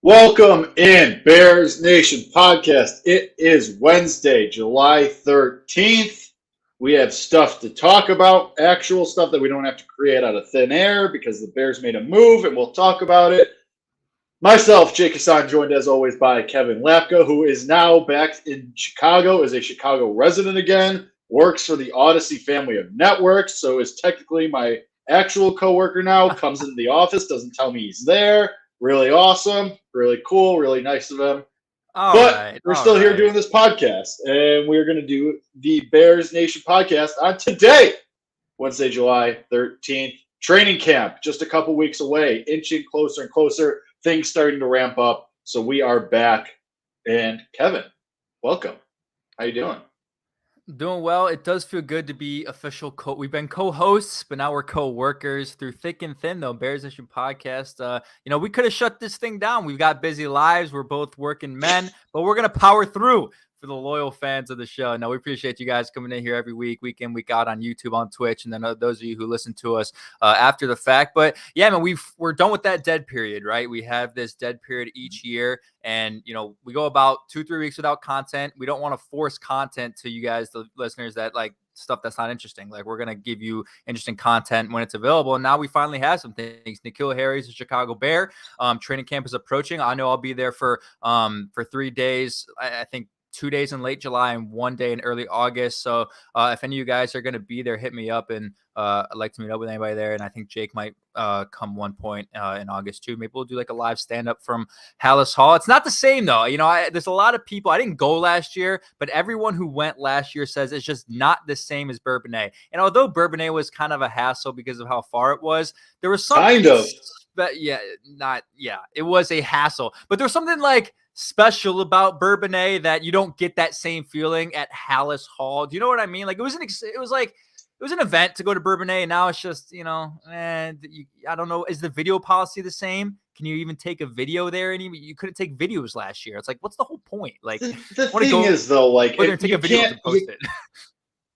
Welcome in Bears Nation podcast. It is Wednesday, July 13th. We have stuff to talk about, actual stuff that we don't have to create out of thin air because the Bears made a move and we'll talk about it. Myself, Jake Hassan, joined as always by Kevin Lapka, who is now back in Chicago, is a Chicago resident again, works for the Odyssey family of networks, so is technically my actual coworker now, comes into the office, doesn't tell me he's there. Really awesome, really cool, really nice of him. We're still here doing this podcast, and we're going to do the Bears Nation podcast on today, Wednesday, July 13th. Training camp, just a couple weeks away, inching closer and closer, things starting to ramp up. So we are back. And Kevin, welcome. How you doing? Doing well. It does feel good to be official. We've been co-hosts, but now we're co-workers through thick and thin, though. Bears Nation podcast. We could have shut this thing down. We've got busy lives. We're both working men, but we're going to power through for the loyal fans of the show. Now, we appreciate you guys coming in here every week, week in, week out on YouTube, on Twitch, and then those of you who listen to us after the fact. But yeah, man, we're done with that dead period, right? We have this dead period each year, and we go about 2-3 weeks without content. We don't want to force content to you guys, the listeners, that like stuff that's not interesting. Like, we're going to give you interesting content when it's available. And now we finally have some things. N'Keal Harry's a Chicago Bear. Training camp is approaching. I know I'll be there for 3 days. I think 2 days in late July and 1 day in early August. So if any of you guys are going to be there, hit me up, and I'd like to meet up with anybody there. And I think Jake might come one point in August too. Maybe we'll do like a live stand-up from Halas Hall. It's not the same though. There's a lot of people. I didn't go last year, but everyone who went last year says it's just not the same as Bourbonnais. And although Bourbonnais was kind of a hassle because of how far it was, there was something it was a hassle, but there's something like special about Bourbonnais that you don't get that same feeling at Halas Hall. Do you know what I mean? Like, it was an event to go to Bourbonnais, and now it's just, I don't know. Is the video policy the same? Can you even take a video there? And you couldn't take videos last year. It's like, what's the whole point? Like, the thing is though, like, we're gonna take a video and post it.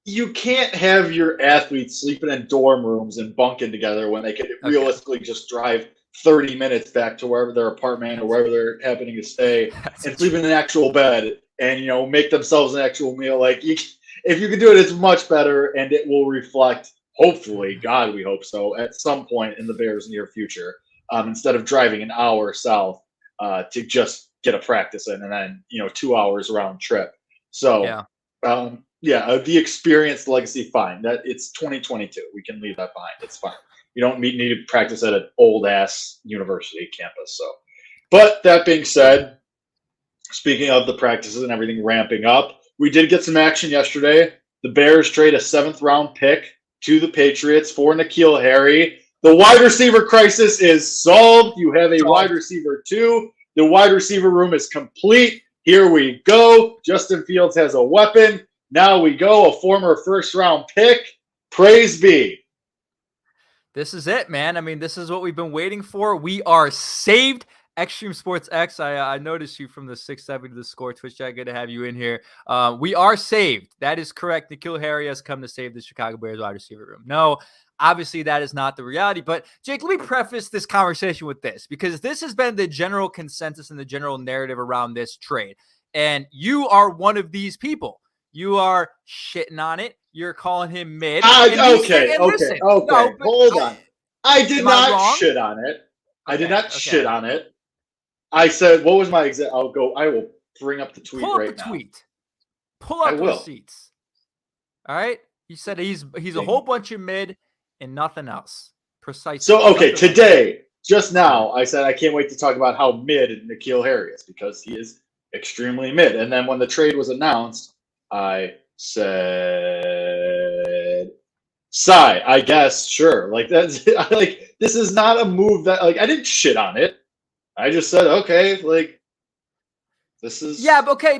You can't have your athletes sleeping in dorm rooms and bunking together when they could realistically just drive 30 minutes back to wherever their apartment or wherever they're happening to stay and sleep in an actual bed and, make themselves an actual meal. Like, if you can do it, it's much better, and it will reflect, hopefully, God, we hope so, at some point in the Bears' near future, instead of driving an hour south to just get a practice in and then, 2 hours round trip. So, the experience, the legacy, fine. That it's 2022. We can leave that behind. It's fine. You don't need to practice at an old-ass university campus. So, but that being said, speaking of the practices and everything ramping up, we did get some action yesterday. The Bears trade a 7th-round pick to the Patriots for N'Keal Harry. The wide receiver crisis is solved. You have a wide receiver too. The wide receiver room is complete. Here we go. Justin Fields has a weapon. Now we go, a former first-round pick. Praise be. This is it, man. I mean, this is what we've been waiting for. We are saved. Extreme Sports X, I noticed you from the 6-7 to the score Twitch chat. Good to have you in here. We are saved. That is correct. N'Keal Harry has come to save the Chicago Bears wide receiver room. No, obviously that is not the reality. But Jake, let me preface this conversation with this, because this has been the general consensus and the general narrative around this trade. And you are one of these people. You are shitting on it. You're calling him mid. Okay. Hold on. I did not shit on it. I did not shit on it. I said, what was my exact? I will bring up the tweet right now. Pull up the receipts. All right. He said he's a whole bunch of mid and nothing else. Precisely. So, today, just now, I said I can't wait to talk about how mid N'Keal Harry is, because he is extremely mid. And then when the trade was announced, I said, sigh, I guess, sure. Like, that's like, this is not a move that, like, I didn't shit on it. I just said, okay, like, this is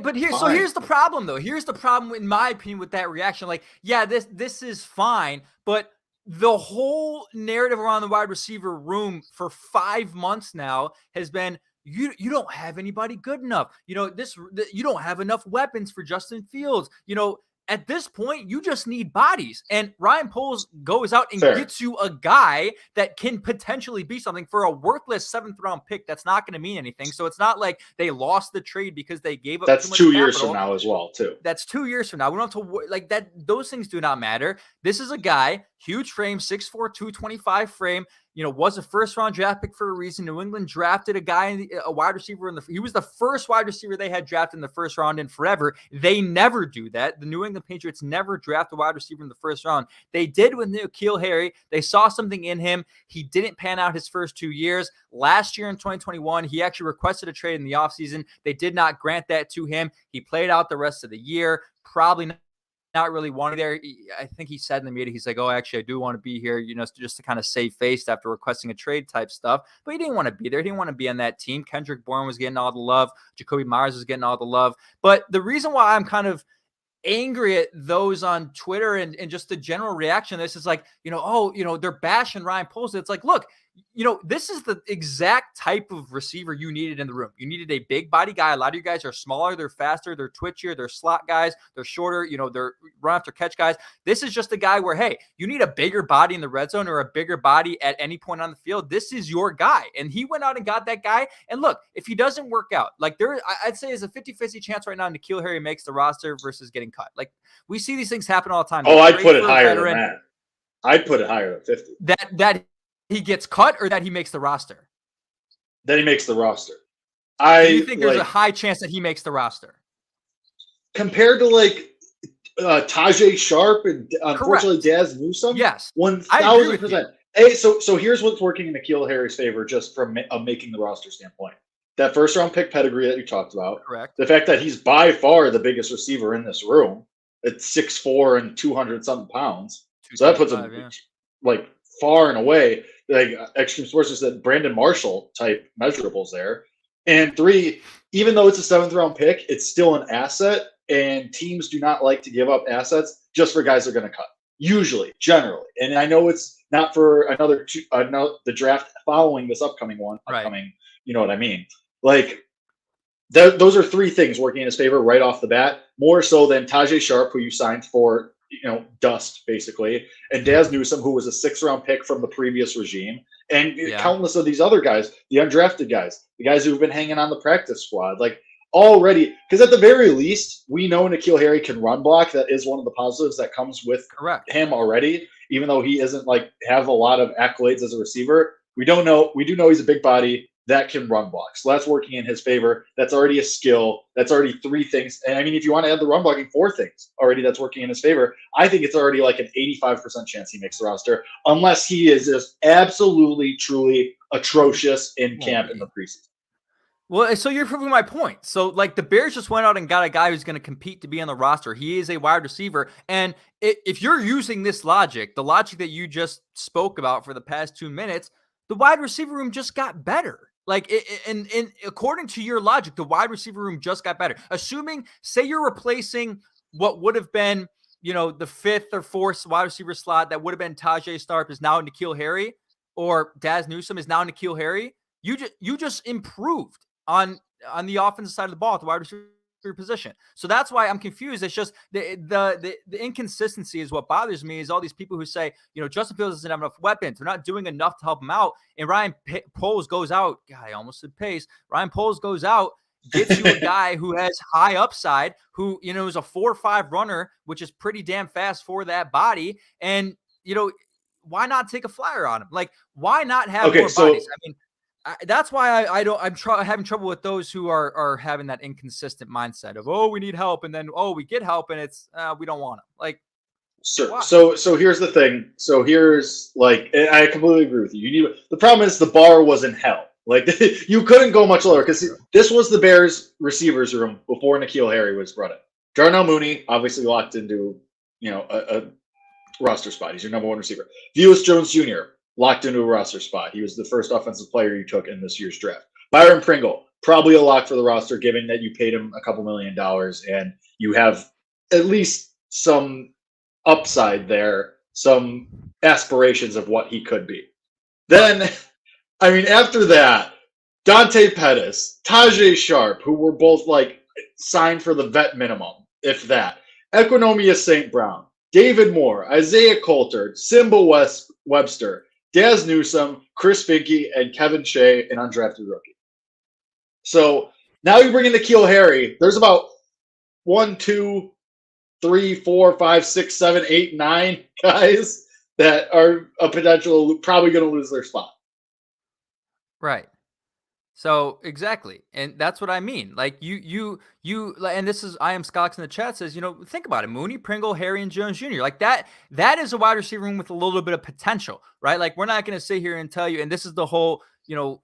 but here's the problem though. Here's the problem, in my opinion, with that reaction. Like, this is fine, but the whole narrative around the wide receiver room for 5 months now has been, you don't have anybody good enough. You don't have enough weapons for Justin Fields. At this point, you just need bodies. And Ryan Poles goes out and Fair. gets you a guy that can potentially be something for a worthless 7th-round pick that's not going to mean anything. So it's not like they lost the trade because they gave up That's too much 2 years capital. from now as well, too. That's 2 years from now. We don't have to like that. Those things do not matter. This is a guy, huge frame, 6'4", 225 frame, was a first-round draft pick for a reason. New England drafted a guy, a wide receiver he was the first wide receiver they had drafted in the first round in forever. They never do that. The New England Patriots never draft a wide receiver in the first round. They did with N'Keal Harry. They saw something in him. He didn't pan out his first 2 years. Last year in 2021, he actually requested a trade in the offseason. They did not grant that to him. He played out the rest of the year, probably not really wanting there. I think he said in the media, he's like, oh, actually, I do want to be here, just to kind of save face after requesting a trade type stuff. But he didn't want to be there. He didn't want to be on that team. Kendrick Bourne was getting all the love. Jacoby Myers was getting all the love. But the reason why I'm kind of angry at those on Twitter and just the general reaction to this is like, they're bashing Ryan Poles. It's like, look, this is the exact type of receiver you needed in the room. You needed a big body guy. A lot of you guys are smaller, they're faster, they're twitchier, they're slot guys, they're shorter, they're run after catch guys. This is just a guy where, hey, you need a bigger body in the red zone or a bigger body at any point on the field. This is your guy. And he went out and got that guy. And look, if he doesn't work out, like I'd say there's a 50-50 chance right now N'Keal Harry makes the roster versus getting cut. Like we see these things happen all the time. Oh, I'd put it higher than that. I'd put it higher than 50. That he gets cut or that he makes the roster? That he makes the roster. Do you think there's a high chance that he makes the roster? Compared to Tajay Sharp and unfortunately Daz Newsome? Yes. 1,000%. Hey, so here's what's working in N'Keal Harry's favor just from making the roster standpoint. That first round pick pedigree that you talked about. Correct. The fact that he's by far the biggest receiver in this room. It's 6'4" and 200-something pounds. So that puts him far and away. Extreme Sports said Brandon Marshall type measurables there. And 3, even though it's a 7th-round pick, it's still an asset, and teams do not like to give up assets just for guys they're going to cut. Usually, generally. And I know it's not for the draft following this upcoming one. Right. You know what I mean? Those are 3 things working in his favor right off the bat, more so than Tajay Sharp, who you signed for dust, basically, and Daz Newsome, who was a 6th-round pick from the previous regime, and countless of these other guys, the undrafted guys, the guys who've been hanging on the practice squad, already, because at the very least, we know N'Keal Harry can run block. That is one of the positives that comes with him already, even though he isn't have a lot of accolades as a receiver. We do know he's a big body that can run block. So that's working in his favor. That's already a skill. That's already 3 things. And I mean, if you want to add the run blocking, 4 things already that's working in his favor. I think it's already an 85% chance he makes the roster, unless he is just absolutely, truly atrocious in camp in the preseason. Well, so you're proving my point. So, the Bears just went out and got a guy who's going to compete to be on the roster. He is a wide receiver. And if you're using this logic, the logic that you just spoke about for the past 2 minutes, the wide receiver room just got better. And according to your logic, the wide receiver room just got better. Assuming, say you're replacing what would have been, the 5th or 4th wide receiver slot that would have been Tajay Sharp is now N'Keal Harry, or Daz Newsome is now N'Keal Harry. You just improved on the offensive side of the ball at the wide receiver position. So that's why I'm confused. It's just the inconsistency is what bothers me, is all these people who say, Justin Fields doesn't have enough weapons. They're not doing enough to help him out. And Ryan Poles goes out. God, I almost said Pace. Ryan Poles goes out, gets you a guy who has high upside, who, is a 4.5 runner, which is pretty damn fast for that body. And, why not take a flyer on him? Why not have more bodies? I mean, that's why I'm having trouble with those who are having that inconsistent mindset of, oh, we need help, and then, oh, we get help, and it's we don't want them. Sure. So here's the thing. So here's and I completely agree with you. The problem is the bar was in hell. You couldn't go much lower, because this was the Bears receivers room before N'Keal Harry was brought in. Darnell Mooney obviously locked into a roster spot. He's your number 1 receiver. Velus Jones Jr. locked into a roster spot. He was the first offensive player you took in this year's draft. Byron Pringle, probably a lock for the roster, given that you paid him a couple $1 million and you have at least some upside there, some aspirations of what he could be. Then, after that, Dante Pettis, Tajay Sharp, who were both signed for the vet minimum, if that. Equinomia St. Brown, David Moore, Isaiah Coulter, Simba Webster, Daz Newsome, Chris Finke, and Kevin Shea, an undrafted rookie. So now you bring in N'Keal Harry. There's about 1, 2, 3, 4, 5, 6, 7, 8, 9 guys that are a potential probably going to lose their spot. Right. So exactly. And that's what I mean. Like you, and this is, I am Scocks in the chat says, think about it. Mooney, Pringle, Harry, and Jones Jr. Like that is a wide receiver room with a little bit of potential, right? Like we're not going to sit here and tell you, and this is the whole,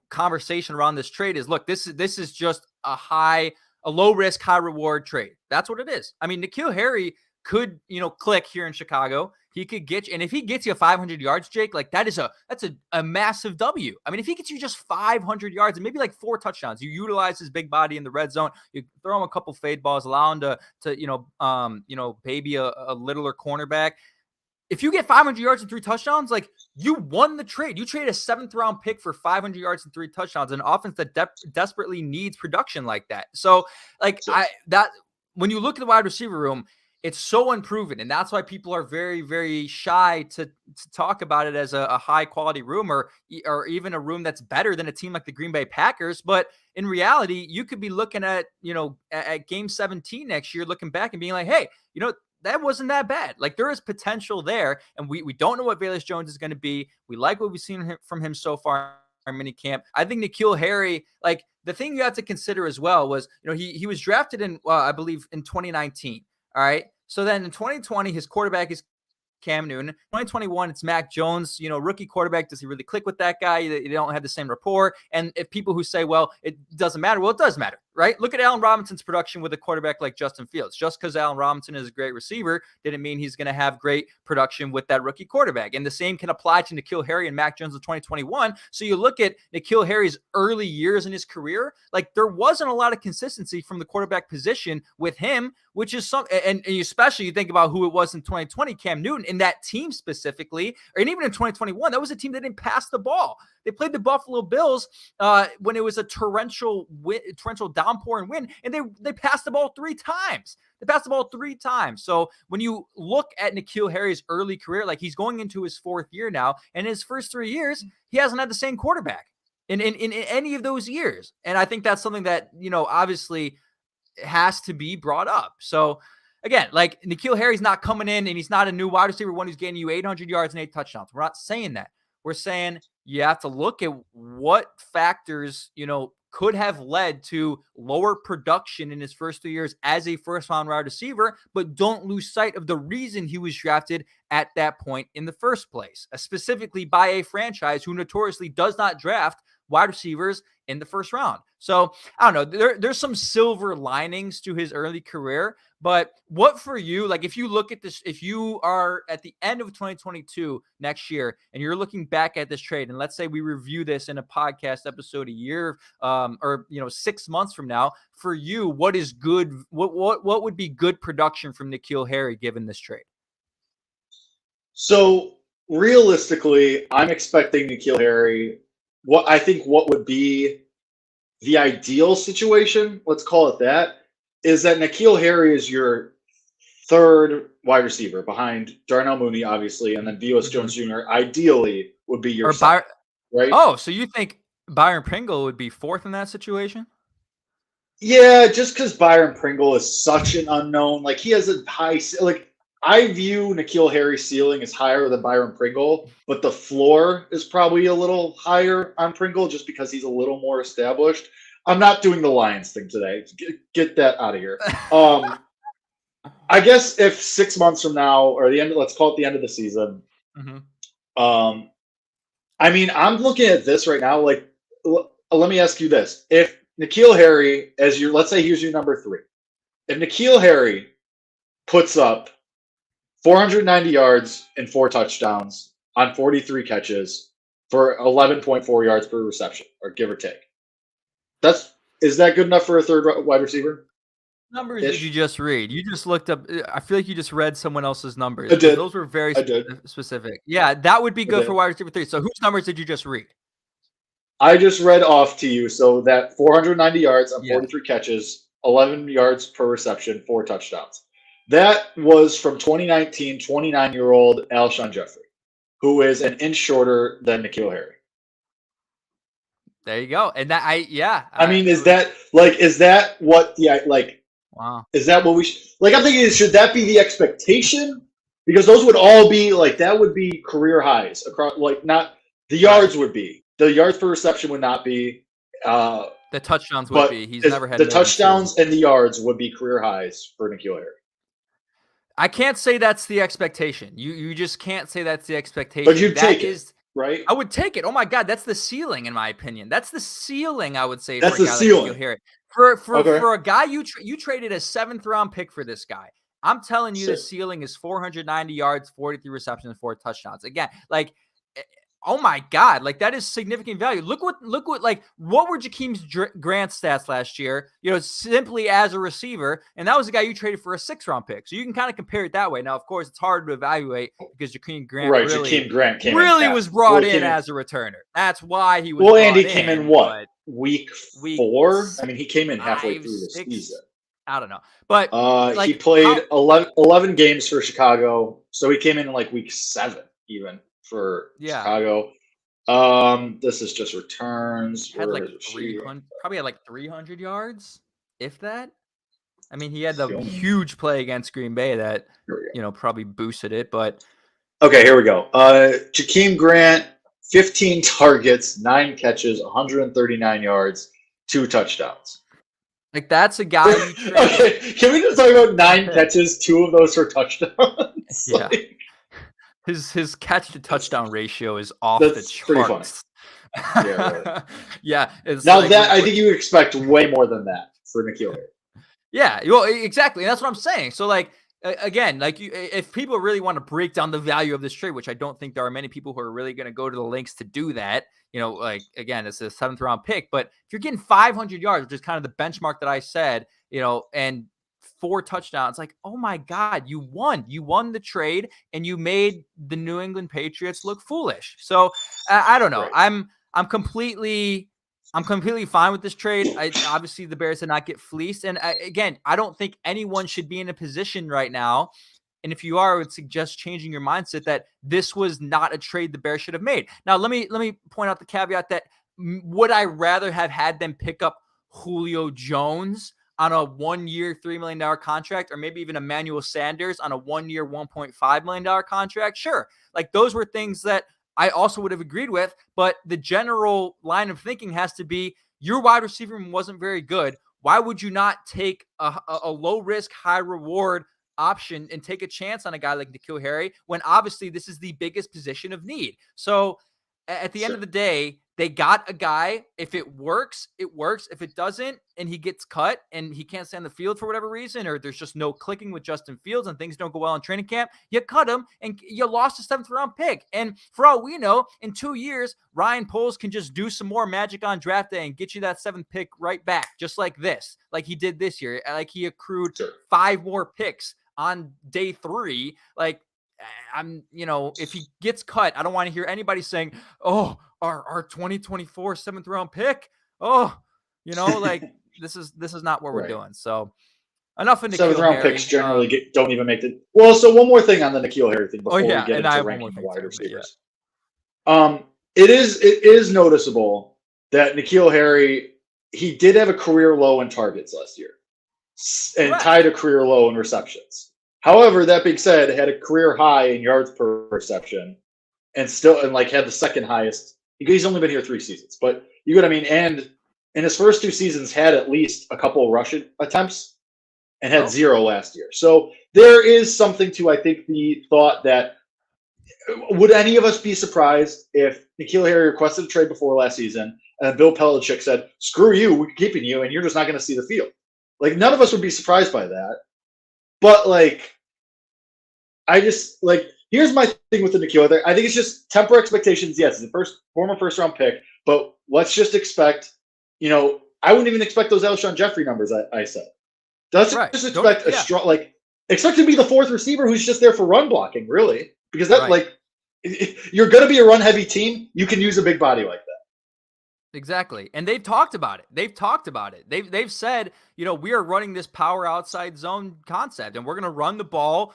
conversation around this trade is, look, this is just a low risk, high reward trade. That's what it is. I mean, N'Keal Harry could, click here in Chicago. He could get you, and if he gets you 500 yards, Jake, like that's a massive W. I mean, if he gets you just 500 yards and maybe like 4 touchdowns, you utilize his big body in the red zone, you throw him a couple fade balls, allow him to baby a littler cornerback. If you get 500 yards and 3 touchdowns, like you won the trade. You trade a 7th round pick for 500 yards and 3 touchdowns, an offense that desperately needs production like that. So, when you look at the wide receiver room, it's so unproven, and that's why people are very, very shy to talk about it as a high quality room or even a room that's better than a team like the Green Bay Packers. But in reality, you could be looking at game 17 next year, looking back and being like, hey, that wasn't that bad. Like there is potential there, and we don't know what Velus Jones is going to be. We like what we've seen from him so far in minicamp. I think N'Keal Harry, like the thing you have to consider as well was, he was drafted in, I believe in 2019. All right. So then in 2020, his quarterback is Cam Newton. 2021, it's Mac Jones, rookie quarterback. Does he really click with that guy? They don't have the same rapport. And if people who say, well, it doesn't matter, well, it does matter, right? Look at Allen Robinson's production with a quarterback like Justin Fields. Just because Allen Robinson is a great receiver didn't mean he's going to have great production with that rookie quarterback. And the same can apply to N'Keal Harry and Mac Jones in 2021. So you look at N'Keal Harry's early years in his career, like there wasn't a lot of consistency from the quarterback position with him, which is and especially you think about who it was in 2020, Cam Newton, in that team specifically, and even in 2021, that was a team that didn't pass the ball. They played the Buffalo Bills when it was a torrential downpour and wind, and they passed the ball 3 times. They passed the ball 3 times. So when you look at N'Keal Harry's early career, like he's going into his 4th year now, and in his first 3 years, he hasn't had the same quarterback in any of those years. And I think that's something that, obviously has to be brought up. So again, like N'Keal Harry's not coming in and he's not a new wide receiver one who's getting you 800 yards and 8 touchdowns. We're not saying that. We're saying you have to look at what factors, could have led to lower production in his first 3 years as a first-round wide receiver, but don't lose sight of the reason he was drafted at that point in the first place, specifically by a franchise who notoriously does not draft wide receivers in the first round. So I don't know, there's some silver linings to his early career, but what for you, like if you look at this, if you are at the end of 2022 next year and you're looking back at this trade, and let's say we review this in a podcast episode a year or 6 months from now, for you, what is good? What would be good production from N'Keal Harry given this trade? So realistically, I'm expecting N'Keal Harry. What would be the ideal situation, let's call it that, is that N'Keal Harry is your 3rd wide receiver behind Darnell Mooney, obviously, and then Velus Jones Jr. ideally would be your second, right? Oh, so you think Byron Pringle would be 4th in that situation? Yeah, just because Byron Pringle is such an unknown. Like he has a high, like I view N'Keal Harry's ceiling as higher than Byron Pringle, but the floor is probably a little higher on Pringle just because he's a little more established. I'm not doing the Lions thing today. Get that out of here. I guess if 6 months from now, or let's call it the end of the season. Mm-hmm. I mean, I'm looking at this right now. Like, let me ask you this: if N'Keal Harry, let's say here's your number 3, if N'Keal Harry puts up 490 yards and 4 touchdowns on 43 catches for 11.4 yards per reception, or give or take. Is that good enough for a 3rd wide receiver? Numbers did you just read? You just looked up. I feel like you just read someone else's numbers. I did. Those were very specific. Yeah, that would be good for wide receiver 3. So whose numbers did you just read? I just read off to you. So that 490 yards on 43 catches, 11 yards per reception, 4 touchdowns. That was from 2019, 29-year-old Alshon Jeffrey, who is an inch shorter than N'Keal Harry. There you go. And that I mean, is that what wow. Is that what we should, I'm thinking, should that be the expectation? Because those would all be that would be career highs across, not the yards would be. The yards per reception would not be. The touchdowns would be. He's never had the touchdowns and the yards would be career highs for N'Keal Harry. I can't say that's the expectation. You just can't say that's the expectation. But you'd take it, right? I would take it. Oh my God, that's the ceiling in my opinion. That's the ceiling, I would say. That's for a the guy ceiling. Like N'Keal Harry. For a guy you traded a 7th round pick for this guy. I'm telling you, the ceiling is 490 yards, 43 receptions, 4 touchdowns. Again, oh my God, that is significant value. Look what were Jakeem Grant's stats last year, simply as a receiver. And that was a guy you traded for a 6th round pick. So you can kind of compare it that way. Now, of course, it's hard to evaluate because Jakeem Grant was brought in as a returner. That's why he was Well, and he came in what? Week 4? I mean, he came in halfway through the season. I don't know. But he played 11 games for Chicago. So he came in week 7 even. For Chicago. This is just returns. Had 300, probably had 300 yards, if that. I mean, he had the huge play against Green Bay that probably boosted it. But okay, here we go. Jakeem Grant, 15 targets, 9 catches, 139 yards, 2 touchdowns. That's a guy you trade. Okay, can we just talk about 9 catches, 2 of those for touchdowns? Yeah. His catch to touchdown ratio is off the charts. Pretty funny. Yeah, really. Yeah. Now I think you would expect way more than that for N'Keal Harry. Yeah, well, exactly. And that's what I'm saying. So, again, if people really want to break down the value of this trade, which I don't think there are many people who are really going to go to the links to do that, again, it's a 7th round pick. But if you're getting 500 yards, which is kind of the benchmark that I said, and 4 touchdowns, oh my God, you won the trade and you made the New England Patriots look foolish. So I don't know. Right. I'm completely fine with this trade. Obviously the Bears did not get fleeced. And again, I don't think anyone should be in a position right now. And if you are, I would suggest changing your mindset that this was not a trade the Bears should have made. Now, let me point out the caveat that would I rather have had them pick up Julio Jones on a 1-year, $3 million contract, or maybe even Emmanuel Sanders on a 1-year, $1.5 million contract? Sure. Those were things that I also would have agreed with, but the general line of thinking has to be your wide receiver wasn't very good. Why would you not take a low risk, high reward option and take a chance on a guy like N'Keal Harry when obviously this is the biggest position of need? So at the end of the day, they got a guy. If it works, it works. If it doesn't, and he gets cut and he can't stay on the field for whatever reason, or there's just no clicking with Justin Fields and things don't go well in training camp, you cut him and you lost a 7th round pick. And for all we know, in 2 years, Ryan Poles can just do some more magic on draft day and get you that 7th pick right back, just like this, like he did this year. He accrued 5 more picks on day 3. If he gets cut, I don't want to hear anybody saying, "Oh, our 2024 7th round pick." This is not what we're doing. So enough of N'Keal 7th round Harry. picks generally don't even make the. Well, so one more thing on the N'Keal Harry thing before we get into ranking the wide receivers. It is noticeable that N'Keal Harry, he did have a career low in targets last year, and tied a career low in receptions. However, that being said, had a career high in yards per reception, and had the 2nd highest. He's only been here 3 seasons, but you get what I mean. And in his first 2 seasons, had at least a couple of rushing attempts, and had 0 last year. So there is something to, I think, the thought that would any of us be surprised if N'Keal Harry requested a trade before last season, and Bill Belichick said, "Screw you, we're keeping you, and you're just not going to see the field." None of us would be surprised by that. But here's my thing with the N'Keal there. I think it's just temper expectations. Yes, he's a former first round pick, but let's just expect, I wouldn't even expect those Alshon Jeffrey numbers I said. Let's just expect a strong, expect to be the 4th receiver who's just there for run blocking, really, because that you're going to be a run heavy team. You can use a big body like that. Exactly. And they've talked about it. They've said, we are running this power outside zone concept and we're going to run the ball,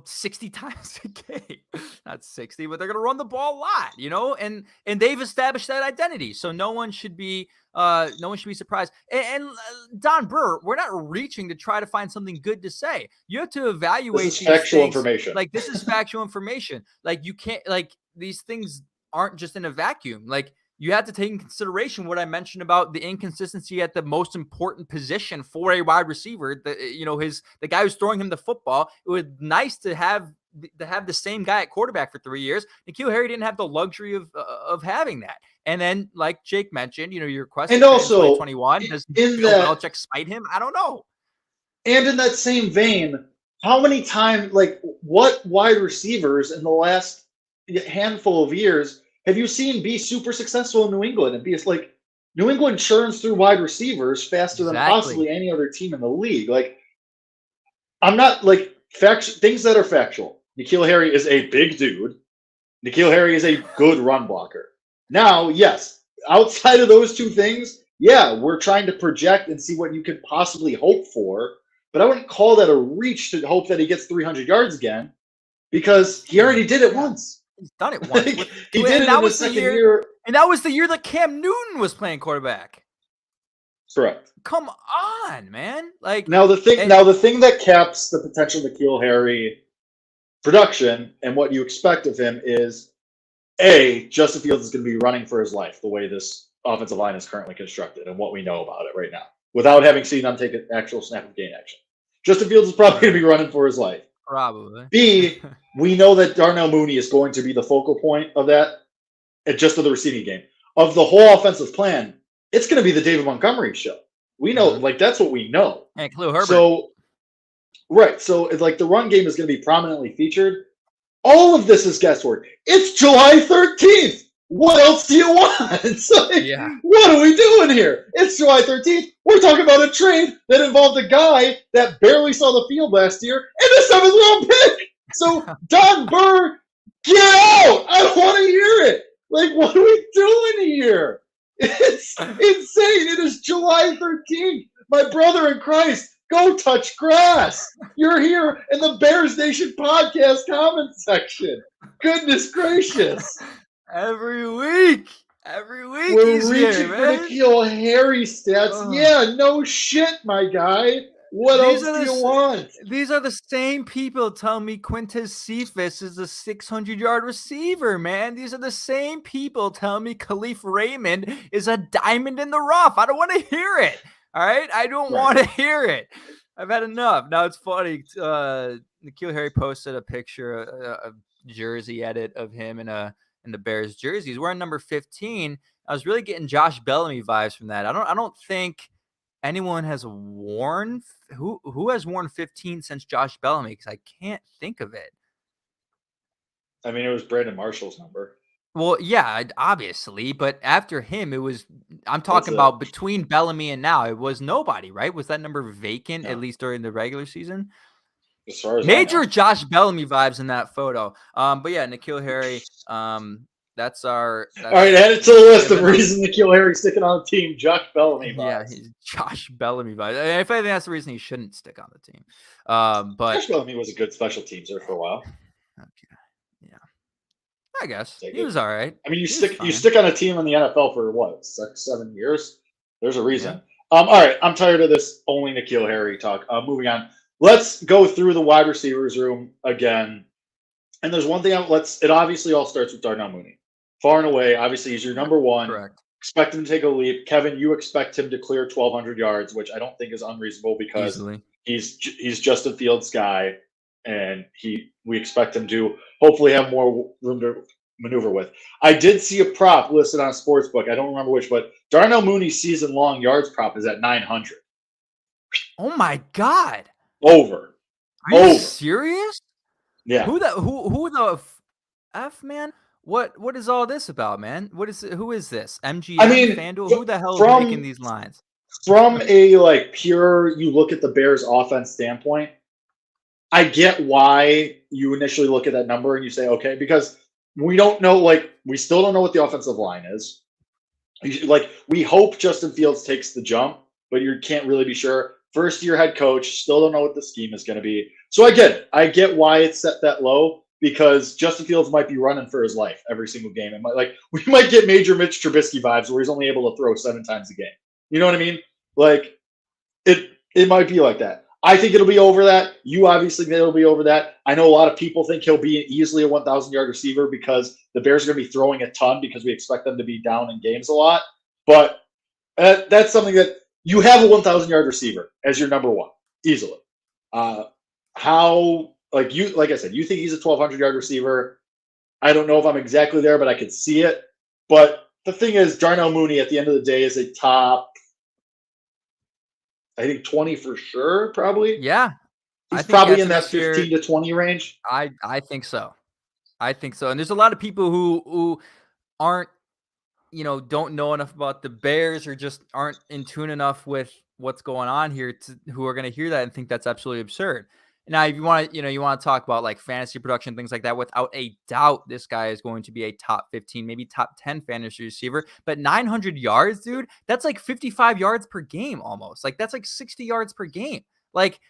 60 times a game. Not 60, but they're going to run the ball a lot, and they've established that identity. So no one should be surprised. And Don Burr, we're not reaching to try to find something good to say. You have to evaluate This is these factual things. information. Like, this is factual information. Like, you can't, like, these things aren't just in a vacuum. Like, you have to take in consideration what I mentioned about the inconsistency at the most important position for a wide receiver. The guy who's throwing him the football. It was nice to have the same guy at quarterback for 3 years. N'Keal Harry didn't have the luxury of having that. And then, like Jake mentioned, your question and also 2021, does Bill Belichick spite him? I don't know. And in that same vein, how many times, like, what wide receivers in the last handful of years have you seen be super successful in New England and be like New England churns through wide receivers faster than possibly any other team in the league? Like, I'm not like things that are factual. N'Keal Harry is a big dude. N'Keal Harry is a good run blocker. Now, yes, outside of those two things, yeah, we're trying to project and see what you could possibly hope for. But I wouldn't call that a reach to hope that he gets 300 yards again, because he already did it once. He's done it once. He did it in the second year. And that was the year that Cam Newton was playing quarterback. Correct. Come on, man. Like, now the thing that caps the potential N'Keal Harry production and what you expect of him is, A, Justin Fields is going to be running for his life the way this offensive line is currently constructed and what we know about it right now, without having seen them take an actual snap of game action. Justin Fields is probably going to be running for his life. Probably. B, we know that Darnell Mooney is going to be the focal point of that, just of the receiving game. Of the whole offensive plan, it's going to be the David Montgomery show. We know, like, that's what we know. And Khalil Herbert. So, right. So, like, the run game is going to be prominently featured. All of this is guesswork. It's July 13th. What else do you want? What are we doing here? It's July 13th. We're talking about a trade that involved a guy that barely saw the field last year and the 7th round pick. So, Don Burr, get out. I don't want to hear it. Like, what are we doing here? It's insane. It is July 13th. My brother in Christ, go touch grass. You're here in the Bears Nation podcast comment section. Goodness gracious. Every week we're reaching for N'Keal Harry stats. Yeah, no shit, my guy. What else do you want? These are the same people telling me Quintez Cephas is a 600-yard receiver, man. These are the same people telling me Khalif Raymond is a diamond in the rough. I don't want to hear it. All right? I don't want to hear it. I've had enough. Now, it's funny. N'Keal Harry posted a picture, a jersey edit of him in the Bears jersey. He's wearing number 15. I was really getting Josh Bellamy vibes from that. I don't think anyone has worn who has worn 15 since Josh Bellamy, because I can't think of it. I mean, it was Brandon Marshall's number. Well, yeah, obviously, but after him, I'm talking about between Bellamy and now, it was nobody, right? Was that number vacant, at least during the regular season? As far as major Josh Bellamy vibes in that photo. But yeah, N'Keal Harry, that's all right, add it to the list of reasons N'Keal Harry's sticking on the team. Josh Bellamy vibes. Yeah, he's Josh Bellamy vibes. If anything, that's the reason he shouldn't stick on the team. But Josh Bellamy was a good special teamser for a while. Okay, yeah, I guess he was all right. I mean, you stick on a team in the NFL for what, 6-7 years? There's a reason. Yeah. All right, I'm tired of this only N'Keal Harry talk. Moving on. Let's go through the wide receivers room again. And there's one thing. It obviously all starts with Darnell Mooney. Far and away, obviously, he's your number one. Correct. Expect him to take a leap. Kevin, you expect him to clear 1,200 yards, which I don't think is unreasonable because he's Justin Fields' guy, and we expect him to hopefully have more room to maneuver with. I did see a prop listed on Sportsbook. I don't remember which, but Darnell Mooney's season-long yards prop is at 900. Oh my God! Over. Are you serious? Yeah. Who the F, man? What is all this about, man? Who is this? MGM, FanDuel? Who the hell is making these lines? From a pure, you look at the Bears offense standpoint, I get why you initially look at that number and you say, okay, because we don't know, we still don't know what the offensive line is. Like, we hope Justin Fields takes the jump, but you can't really be sure. First year head coach, still don't know what the scheme is going to be. So I get it. I get why it's set that low, because Justin Fields might be running for his life every single game. And we might get major Mitch Trubisky vibes where he's only able to throw 7 times a game. You know what I mean? Like, it might be like that. I think it'll be over that. You obviously think it'll be over that. I know a lot of people think he'll be easily a 1,000-yard receiver because the Bears are going to be throwing a ton because we expect them to be down in games a lot. But that's something that you have a 1,000-yard receiver as your number one easily. Like I said, you think he's a 1,200-yard receiver. I don't know if I'm exactly there, but I could see it. But the thing is, Darnell Mooney at the end of the day is a top, I think 20 for sure, probably. Yeah. He's probably in that 15 to 20 range. I think so. I think so. And there's a lot of people who aren't, don't know enough about the Bears or just aren't in tune enough with what's going on here who are going to hear that and think that's absolutely absurd. Now, if you want to, talk about like fantasy production, things like that, without a doubt, this guy is going to be a top 15, maybe top 10 fantasy receiver. But 900 yards, dude, that's like 55 yards per game almost. Like, that's like 60 yards per game. Like,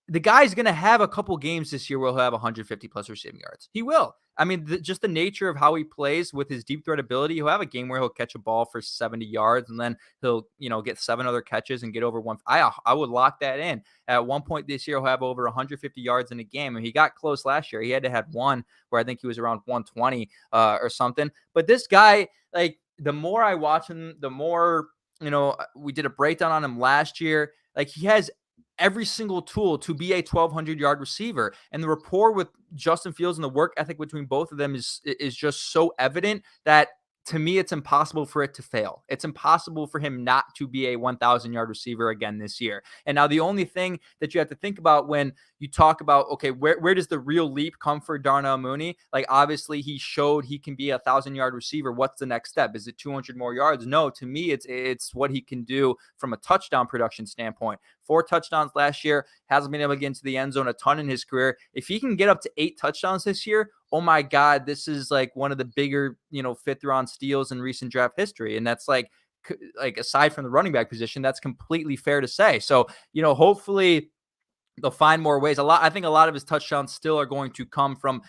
the guy's going to have a couple games this year where he'll have 150 plus receiving yards. He will. I mean, just the nature of how he plays with his deep threat ability, he'll have a game where he'll catch a ball for 70 yards and then he'll, get 7 other catches and get over one. I would lock that in. At one point this year, he'll have over 150 yards in a game. And he got close last year. He had to have one where I think he was around 120 or something. But this guy, like, the more I watch him, the more, we did a breakdown on him last year. Like, he has every single tool to be a 1,200-yard receiver. And the rapport with Justin Fields and the work ethic between both of them is just so evident that, to me, it's impossible for it to fail. It's impossible for him not to be a 1,000-yard receiver again this year. And now the only thing that you have to think about when you talk about, okay, where does the real leap come for Darnell Mooney? Like, obviously he showed he can be a 1,000-yard receiver. What's the next step? Is it 200 more yards? No, to me, it's what he can do from a touchdown production standpoint. 4 touchdowns last year, hasn't been able to get into the end zone a ton in his career. If he can get up to 8 touchdowns this year, oh my God, this is like one of the bigger, 5th round steals in recent draft history. And that's like aside from the running back position, that's completely fair to say. So, hopefully they'll find more ways. I think a lot of his touchdowns still are going to come from,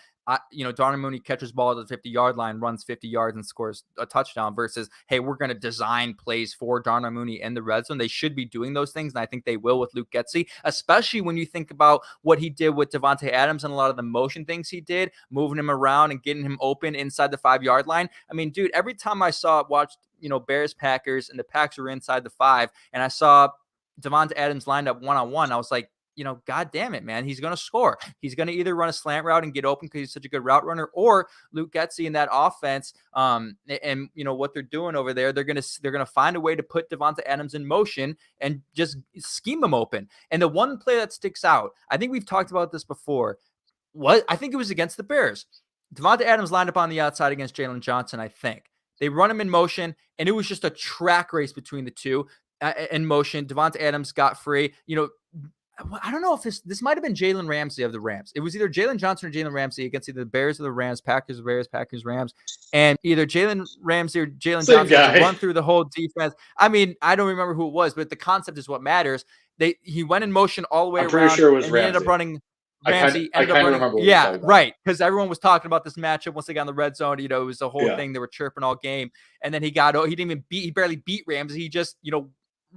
Darnell Mooney catches ball at the 50-yard line, runs 50 yards and scores a touchdown versus, hey, we're going to design plays for Darnell Mooney in the red zone. They should be doing those things, and I think they will with Luke Getsy, especially when you think about what he did with Davante Adams and a lot of the motion things he did, moving him around and getting him open inside the 5-yard line. I mean, dude, every time I watched, Bears Packers and the Packs were inside the 5 and I saw Davante Adams lined up one-on-one, I was like, God damn it, man. He's going to score. He's going to either run a slant route and get open because he's such a good route runner, or Luke Getsy in that offense. And what they're doing over there, they're going to find a way to put Davante Adams in motion and just scheme him open. And the one play that sticks out, I think we've talked about this before. I think it was against the Bears. Davante Adams lined up on the outside against Jalen Johnson, I think. They run him in motion, and it was just a track race between the two in motion. Davante Adams got free. I don't know if this might have been Jalen Ramsey of the Rams. It was either Jalen Johnson or Jalen Ramsey against either the Bears or the Rams, Packers, Bears, Packers, Rams. And either Jalen Ramsey or Jalen Johnson run through the whole defense. I mean, I don't remember who it was, but the concept is what matters. He went in motion all the way around. I'm pretty sure it was and Ramsey. He ended up running. Ramsey ended up running. Yeah, right. Because everyone was talking about this matchup once they got in the red zone. It was the whole thing. They were chirping all game. And then he barely beat Ramsey. He just,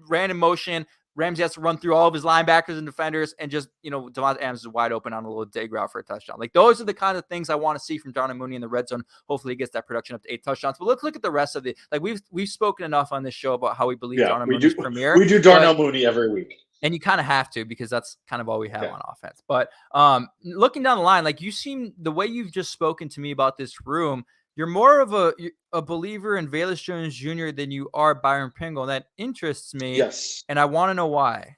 ran in motion. Ramsey has to run through all of his linebackers and defenders, and just, Davante Adams is wide open on a little dig route for a touchdown. Like, those are the kind of things I want to see from Darnell Mooney in the red zone. Hopefully he gets that production up to 8 touchdowns. But let's look at the rest of the, like, we've spoken enough on this show about how we believe Darnell Mooney is premier. We do Darnell Mooney every week. And you kind of have to, because that's kind of all we have on offense. But looking down the line, like, the way you've just spoken to me about this room, you're more of a believer in Velus Jones Jr. than you are Byron Pringle. And that interests me. Yes. And I want to know why.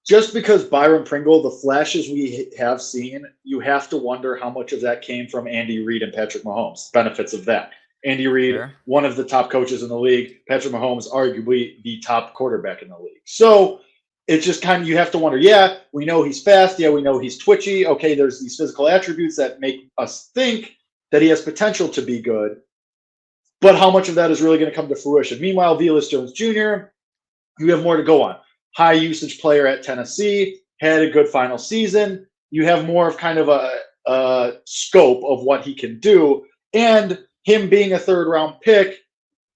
Just because Byron Pringle, the flashes we have seen, you have to wonder how much of that came from Andy Reid and Patrick Mahomes. Benefits of that. Andy Reid, one of the top coaches in the league. Patrick Mahomes, arguably the top quarterback in the league. So it's just kind of, you have to wonder, we know he's fast. Yeah, we know he's twitchy. Okay, there's these physical attributes that make us think that he has potential to be good. but how much of that is really going to come to fruition? Meanwhile, Velus Jones Jr., you have more to go on. High usage player at Tennessee, had a good final season. You have more of kind of a scope of what he can do. And him being a third round pick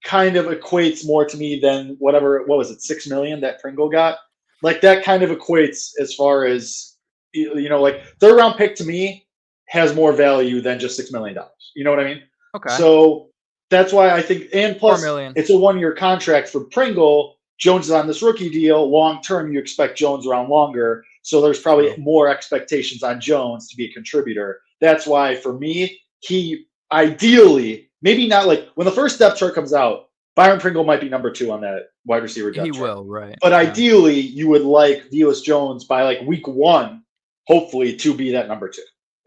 kind of equates more to me than what was it, $6 million that Pringle got? Like that kind of equates as far as, like third round pick to me has more value than just $6 million. You know what I mean? Okay. So that's why I think, and plus 4 million. It's a 1-year contract for Pringle. Jones is on this rookie deal. Long term, you expect Jones around longer. So there's probably more expectations on Jones to be a contributor. That's why for me, he ideally, maybe not like when the first depth chart comes out, Byron Pringle might be number 2 on that wide receiver depth chart. He will, right. But ideally, you would like Velus Jones by like week 1, hopefully, to be that number 2.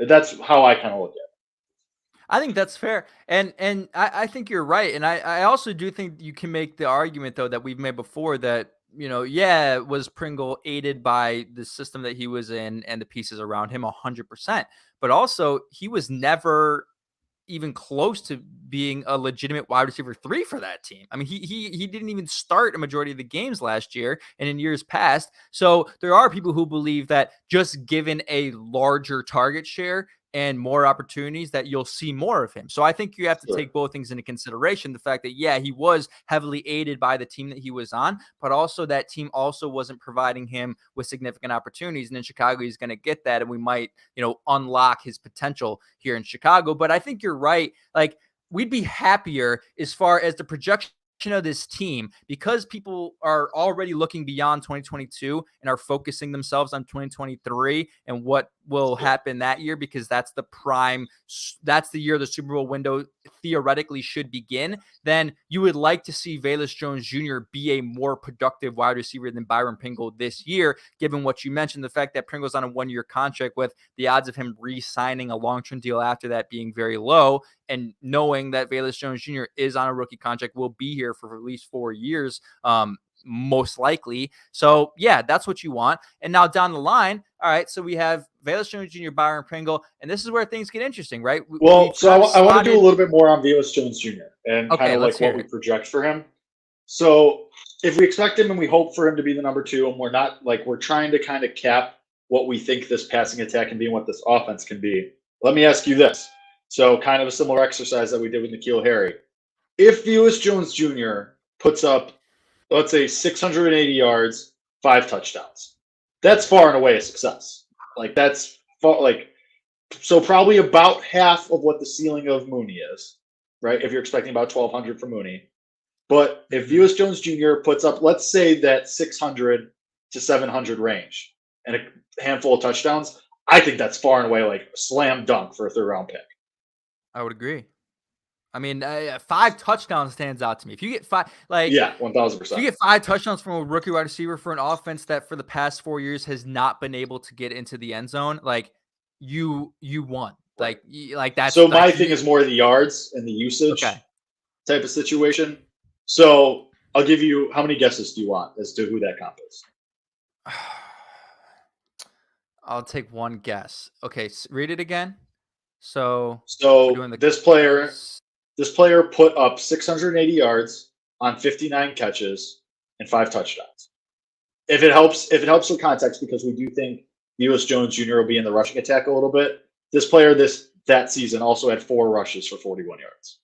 That's how I kind of look at it. I think that's fair. And I think you're right. And I also do think you can make the argument, though, that we've made before that, was Pringle aided by the system that he was in and the pieces around him 100%. But also, he was never even close to being a legitimate wide receiver 3 for that team. I mean, he didn't even start a majority of the games last year and in years past. So there are people who believe that just given a larger target share and more opportunities that you'll see more of him. So I think you have to take both things into consideration. The fact that, he was heavily aided by the team that he was on, but also that team also wasn't providing him with significant opportunities. And in Chicago, he's going to get that. And we might, unlock his potential here in Chicago. But I think you're right. Like, we'd be happier as far as the projection of this team because people are already looking beyond 2022 and are focusing themselves on 2023 and what will happen that year, because that's the year the Super Bowl window theoretically should begin. Then you would like to see Velus Jones Jr. be a more productive wide receiver than Byron Pringle this year, given what you mentioned, the fact that Pringle's on a 1-year contract with the odds of him re-signing a long-term deal after that being very low, and knowing that Velus Jones Jr. is on a rookie contract, will be here for at least 4 years, most likely. So yeah, that's what you want. And now down the line, all right, so we have Velus Jones Jr., Byron Pringle, and this is where things get interesting, right? I want to do a little bit more on Velus Jones Jr. and kind of like what we project for him. So if we expect him and we hope for him to be the number 2, and we're trying to kind of cap what we think this passing attack can be and what this offense can be, let me ask you this. So kind of a similar exercise that we did with N'Keal Harry. If Velus Jones Jr. puts up, let's say, 680 yards, 5 touchdowns, that's far and away a success. Like that's so probably about half of what the ceiling of Mooney is, right? If you're expecting about 1,200 for Mooney. But if Velus Jones Jr. puts up, let's say, that 600 to 700 range and a handful of touchdowns, I think that's far and away like a slam dunk for a 3rd-round pick. I would agree. I mean, 5 touchdowns stands out to me. If you get 5, 1,000%. If you get 5 touchdowns from a rookie wide receiver for an offense that for the past 4 years has not been able to get into the end zone, like you won. Like that's. So my thing is more the yards and the usage type of situation. So I'll give you, how many guesses do you want as to who that comp is? I'll take one guess. Okay, read it again. So this player put up 680 yards on 59 catches and 5 touchdowns. If it helps with context, because we do think Velus Jones Jr. will be in the rushing attack a little bit. This player that season also had 4 rushes for 41 yards.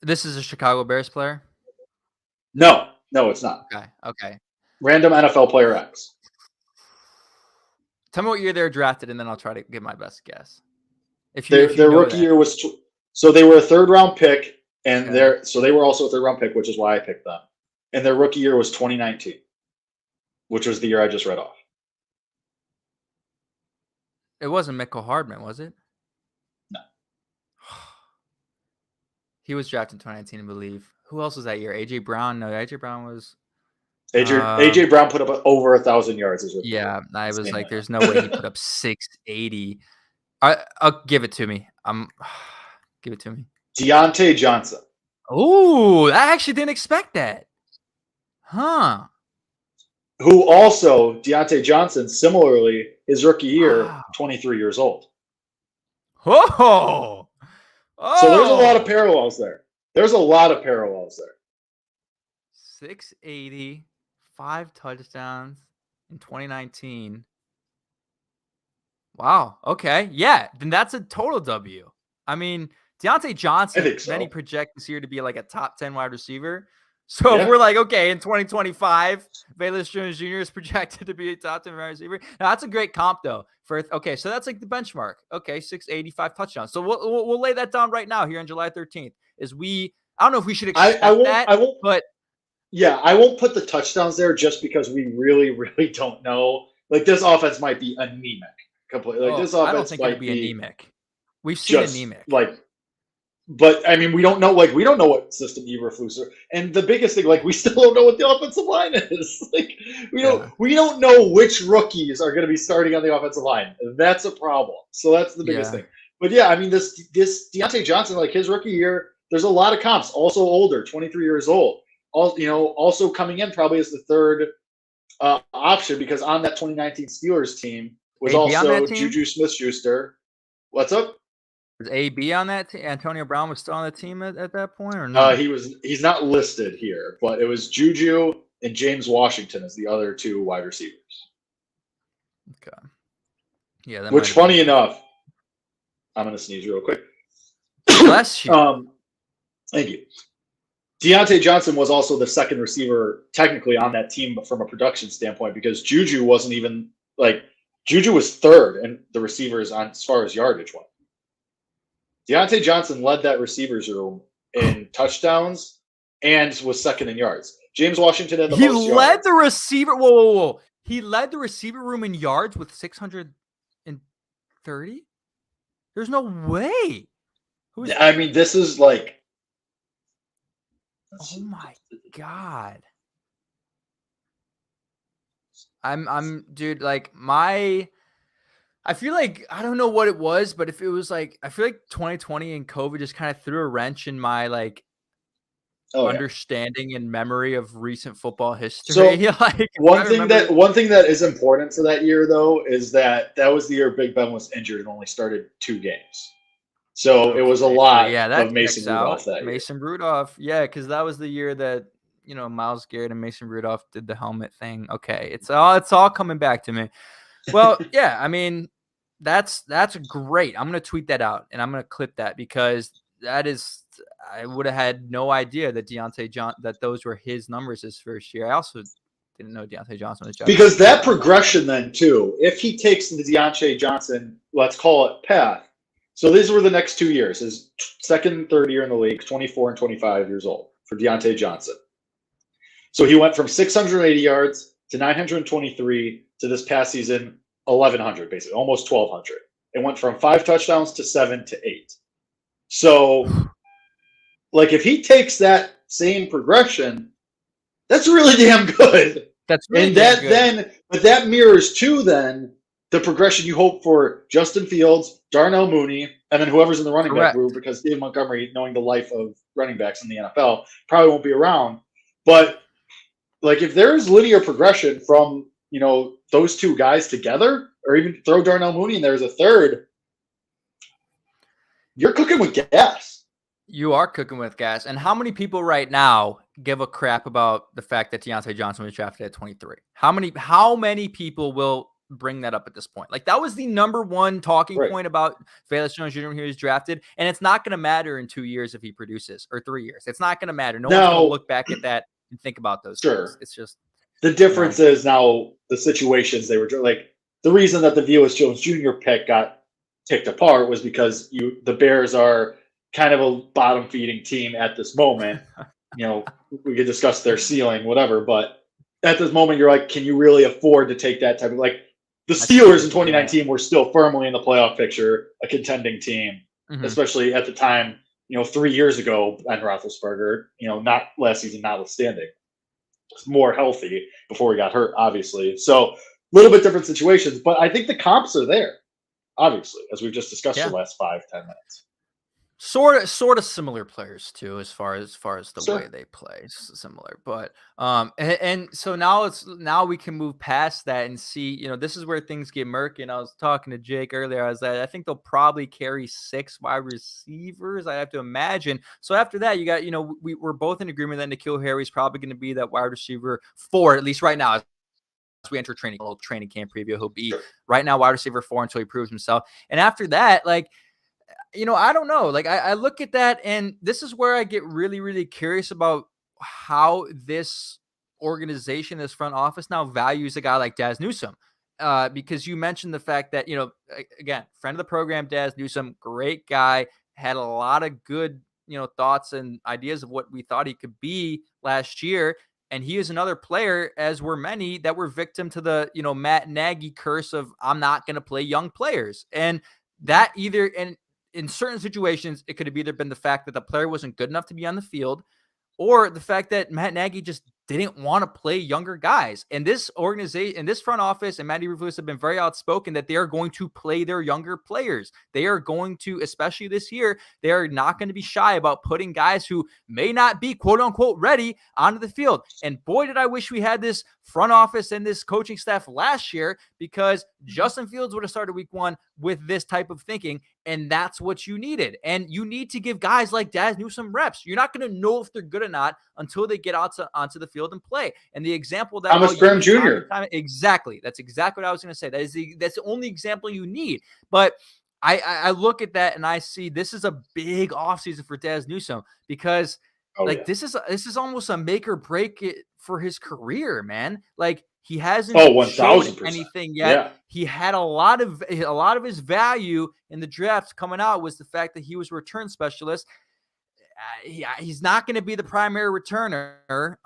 This is a Chicago Bears player? No, it's not. Okay. Random NFL player X. Tell me what year they were drafted, and then I'll try to give my best guess. Their rookie year was so they were a 3rd-round pick, and they were also a 3rd-round pick, which is why I picked them. And their rookie year was 2019, which was the year I just read off. It wasn't Mecole Hardman, was it? No. He was drafted in 2019, I believe. Who else was that year? AJ Brown? No, AJ Brown was. AJ Brown put up over 1,000 yards. Yeah, I was like, there's no way he put up 680. I'll give it to me. Give it to me. Deontay Johnson. Oh, I actually didn't expect that. Huh. Who also, Deontay Johnson, similarly, his rookie year, 23 years old. Oh, So there's a lot of Oh, parallels there. There's a lot of parallels there. 680, 5 touchdowns in 2019. Wow. Okay. Yeah. Then that's a total W. I mean, Deontay I Johnson, think many so. project this year to be like a top 10 wide receiver. So if Yeah. we're like, okay, in 2025, Velus Jones Jr. is projected to be a top 10 wide receiver. Now, that's a great comp, though. Okay, so that's like the benchmark. Okay, 685 touchdowns. So we'll lay that down right now here on July 13th. I don't know if we should I expect won't that, I won't but yeah, I won't put the touchdowns there just because we really, really don't know. Like this offense might be anemic completely. Like this I don't offense think it'll might be be anemic. We've seen just anemic. like, but I mean, we don't know. Like we don't know what system Eberflus are, and the biggest thing, like we still don't know what the offensive line is. Like Yeah. we don't know which rookies are going to be starting on the offensive line. That's a problem. So that's the biggest Yeah. thing. But yeah, I mean, this Deontay Johnson, like his rookie year, there's a lot of comps. Also older, 23 years old. Also coming in probably as the third option because on that 2019 Steelers team was AB on that also team? Juju Smith-Schuster. What's up? Was AB on that team? Antonio Brown was still on the team at that point, or no? He's not listed here, but it was Juju and James Washington as the other two wide receivers. Okay. Yeah, that Which, might have been. funny enough, I'm gonna sneeze real quick. Bless you. Thank you. Deontay Johnson was also the second receiver technically on that team, but from a production standpoint, because Juju wasn't even like Juju was third in the receivers on as far as yardage went. Deontay Johnson led that receivers room in touchdowns and was second in yards. James Washington had the He most led yards. the receiver. Whoa. He led the receiver room in yards with 630. There's no way. I mean, this is like. Oh my God. I'm dude, like I feel like I don't know what it was, but if it was like I feel like 2020 and COVID just kind of threw a wrench in my like understanding and memory of recent football history. So like one thing that is important for that year though is that was the year Big Ben was injured and only started 2 games. So it was a lot of Mason Rudolph that year. Mason Rudolph, yeah, because that was the year that Myles Garrett and Mason Rudolph did the helmet thing. Okay, it's all coming back to me. Well, yeah, I mean that's great. I'm gonna tweet that out and I'm gonna clip that because I would have had no idea that that those were his numbers his first year. I also didn't know Deontay Johnson was because that progression then too. If he takes the Deontay Johnson, let's call it path. So these were the next 2 years. His second and third year in the league, 24 and 25 years old for Deontay Johnson. So he went from 680 yards to 923 to this past season, 1,100, basically, almost 1,200. It went from 5 touchdowns to 7 to 8. So, like, if he takes that same progression, that's really damn good. That's really damn good. But that mirrors too then the progression you hope for Justin Fields, Darnell Mooney, and then whoever's in the running back group, because David Montgomery, knowing the life of running backs in the NFL, probably won't be around. But like if there's linear progression from those 2 guys together, or even throw Darnell Mooney in there as a third, you're cooking with gas. You are cooking with gas. And how many people right now give a crap about the fact that Deontay Johnson was drafted at 23? How many people will bring that up at this point? Like that was the number one talking point about Velus Jones Jr. when he was drafted, and it's not going to matter in 2 years if he produces, or 3 years. It's not going to matter. No one's going to look back at that and think about those things. It's just the difference is now the situations they were like. The reason that the Velus Jones Jr. pick got picked apart was because the Bears are kind of a bottom feeding team at this moment. We could discuss their ceiling, whatever, but at this moment you're like, can you really afford to take that type of like the Steelers in 2019 were still firmly in the playoff picture, a contending team, especially at the time, 3 years ago, Ben Roethlisberger, not last season notwithstanding, was more healthy before he got hurt, obviously. So a little bit different situations, but I think the comps are there, obviously, as we've just discussed for the last 5-10 minutes. Sort of similar players too, as far as the Sure. way they play, similar. But and so now we can move past that and see. This is where things get murky. And I was talking to Jake earlier. I think they'll probably carry 6 wide receivers, I have to imagine. So after that, you got we're both in agreement that N'Keal Harry's probably going to be that wide receiver 4, at least right now. As we enter a little training camp preview, he'll be right now wide receiver 4 until he proves himself. And after that, like, I don't know. Like, I look at that, and this is where I get really, really curious about how this organization, this front office now values a guy like Daz Newsome. Because you mentioned the fact that, again, friend of the program, Daz Newsome, great guy, had a lot of good, thoughts and ideas of what we thought he could be last year. And he is another player, as were many, that were victim to the, Matt Nagy curse of I'm not going to play young players. And that either, and in certain situations, it could have either been the fact that the player wasn't good enough to be on the field, or the fact that Matt Nagy just didn't want to play younger guys. And this organization, and this front office, and Matty Rufus have been very outspoken that they are going to play their younger players. They are going to, especially this year, they are not going to be shy about putting guys who may not be quote unquote ready onto the field. And boy, did I wish we had this front office and this coaching staff last year, because Justin Fields would have started week 1 with this type of thinking. And that's what you needed. And you need to give guys like Daz Newsome reps. You're not going to know if they're good or not until they get onto the field and play. And the example that Thomas Graham Jr. Exactly. That's exactly what I was going to say. That's the only example you need. But I look at that and I see this is a big offseason for Daz Newsome, because this is almost a make or break it for his career, man. Like, he hasn't shown anything yet. Yeah. He had a lot of his value in the draft coming out was the fact that he was a return specialist. He's not going to be the primary returner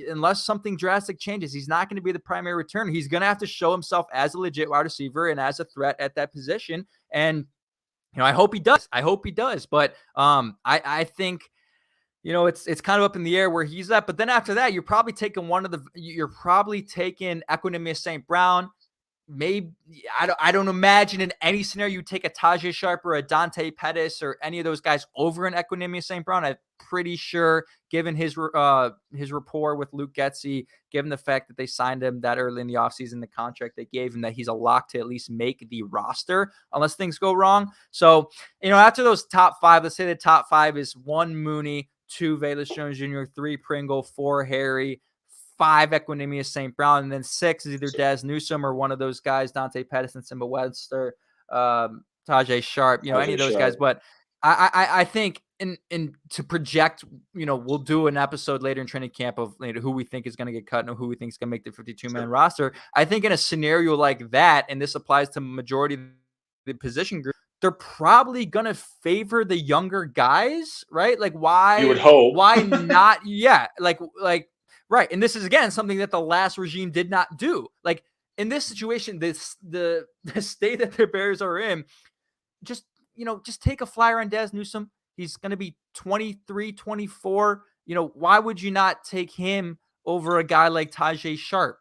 unless something drastic changes. He's not going to be the primary returner. He's going to have to show himself as a legit wide receiver and as a threat at that position. And I hope he does. But I think, it's kind of up in the air where he's at. But then after that, you're probably taking Equanimeous St. Brown. Maybe I don't imagine in any scenario you take a Tajay Sharp or a Dante Pettis or any of those guys over an Equanimeous St. Brown. I'm pretty sure, given his rapport with Luke Getsy, given the fact that they signed him that early in the offseason, the contract they gave him, that he's a lock to at least make the roster unless things go wrong. So, after those top 5, let's say the top 5 is 1 Mooney, 2 Velus Jones Jr., 3 Pringle, 4 Harry, 5 Equanimeous St. Brown, and then 6 is either Daz Newsome or one of those guys, Dante Pettis and Simba Webster, Tajay Sharp, any of those guys. But I think in to project, we'll do an episode later in training camp of who we think is going to get cut and who we think is going to make the 52-man roster. I think in a scenario like that, and this applies to majority of the position group, they're probably going to favor the younger guys, right? Like, why? You would hope. Why not? Yeah, like. Right. And this is, again, something that the last regime did not do. Like, in this situation, the state that the Bears are in, just take a flyer on Daz Newsome. He's going to be 23, 24. Why would you not take him over a guy like Tajay Sharp?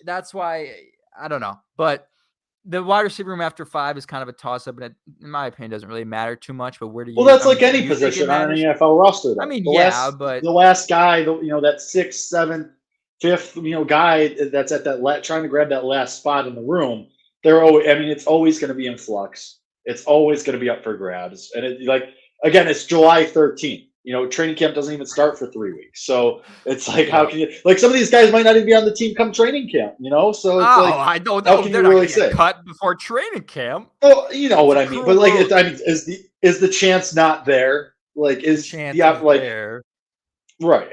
That's why, I don't know. But the wide receiver room after 5 is kind of a toss-up, and in my opinion, doesn't really matter too much. But where do you? Well, that's like any position on an NFL roster. Though. I mean, but the last guy, that 6th, 7th, 5th, guy that's at that trying to grab that last spot in the room. It's always going to be in flux. It's always going to be up for grabs, and again, it's July 13th. Training camp doesn't even start for 3 weeks. So it's like, how can you, some of these guys might not even be on the team come training camp, so it's I don't know. How can you really say? Cut before training camp. Well, you know what I mean. But is the chance not there? Is the chance there? Right.